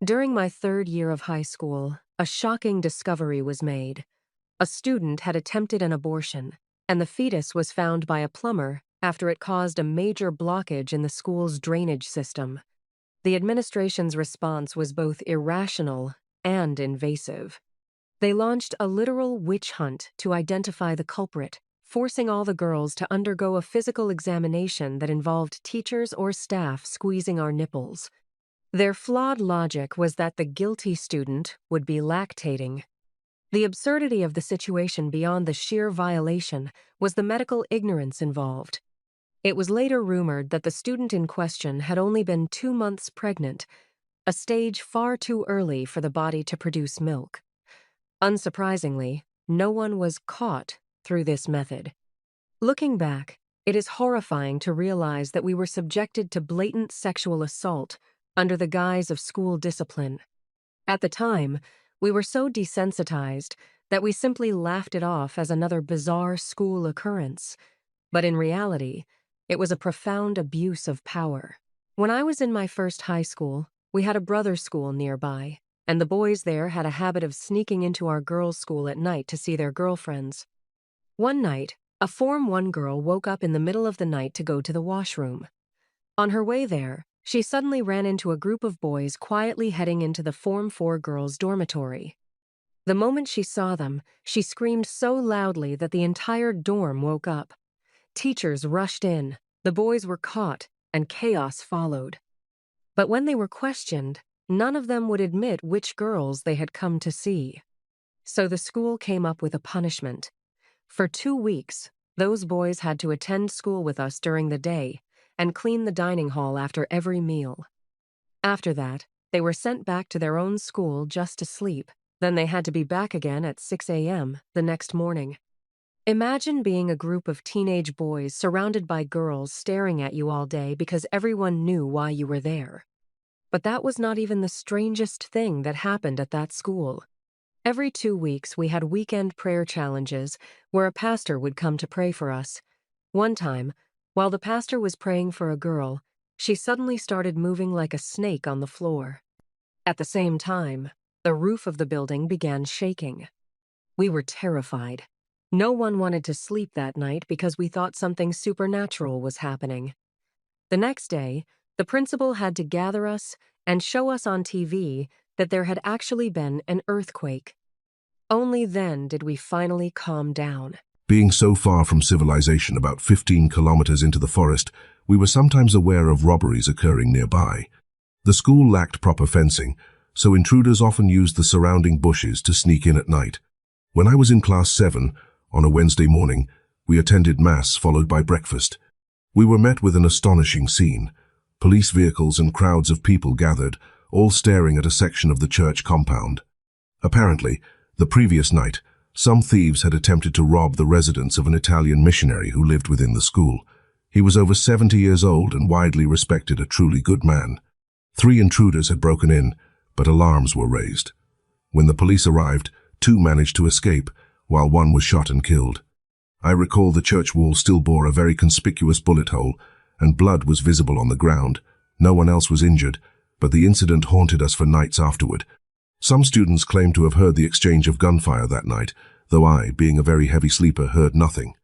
During my third year of high school, a shocking discovery was made. A student had attempted an abortion, and the fetus was found by a plumber after it caused a major blockage in the school's drainage system. The administration's response was both irrational and invasive. They launched a literal witch hunt to identify the culprit, forcing all the girls to undergo a physical examination that involved teachers or staff squeezing our nipples. Their flawed logic was that the guilty student would be lactating. The absurdity of the situation beyond the sheer violation was the medical ignorance involved. It was later rumored that the student in question had only been 2 months pregnant, a stage far too early for the body to produce milk. Unsurprisingly, no one was caught through this method. Looking back, it is horrifying to realize that we were subjected to blatant sexual assault under the guise of school discipline. At the time, we were so desensitized that we simply laughed it off as another bizarre school occurrence. But in reality, it was a profound abuse of power. When I was in my first high school, we had a brother school nearby, and the boys there had a habit of sneaking into our girls' school at night to see their girlfriends. One night, a Form 1 girl woke up in the middle of the night to go to the washroom. On her way there, she suddenly ran into a group of boys quietly heading into the Form 4 girls' dormitory. The moment she saw them, she screamed so loudly that the entire dorm woke up. Teachers rushed in, the boys were caught, and chaos followed. But when they were questioned, none of them would admit which girls they had come to see. So the school came up with a punishment. For 2 weeks, those boys had to attend school with us during the day and clean the dining hall after every meal. After that, they were sent back to their own school just to sleep. Then they had to be back again at 6 a.m. the next morning. Imagine being a group of teenage boys surrounded by girls staring at you all day because everyone knew why you were there. But that was not even the strangest thing that happened at that school. Every 2 weeks, we had weekend prayer challenges where a pastor would come to pray for us. One time, while the pastor was praying for a girl, she suddenly started moving like a snake on the floor. At the same time, the roof of the building began shaking. We were terrified. No one wanted to sleep that night because we thought something supernatural was happening. The next day, the principal had to gather us and show us on TV that there had actually been an earthquake. Only then did we finally calm down. Being so far from civilization, about 15 kilometers into the forest, we were sometimes aware of robberies occurring nearby. The school lacked proper fencing, so intruders often used the surrounding bushes to sneak in at night. When I was in class 7, on a Wednesday morning, we attended Mass followed by breakfast. We were met with an astonishing scene. Police vehicles and crowds of people gathered, all staring at a section of the church compound. Apparently, the previous night, some thieves had attempted to rob the residence of an Italian missionary who lived within the school. He was over 70 years old and widely respected, a truly good man. 3 intruders had broken in, but alarms were raised. When the police arrived, 2 managed to escape, while 1 was shot and killed. I recall the church wall still bore a very conspicuous bullet hole, and blood was visible on the ground. No one else was injured, but the incident haunted us for nights afterward. Some students claimed to have heard the exchange of gunfire that night, though I, being a very heavy sleeper, heard nothing.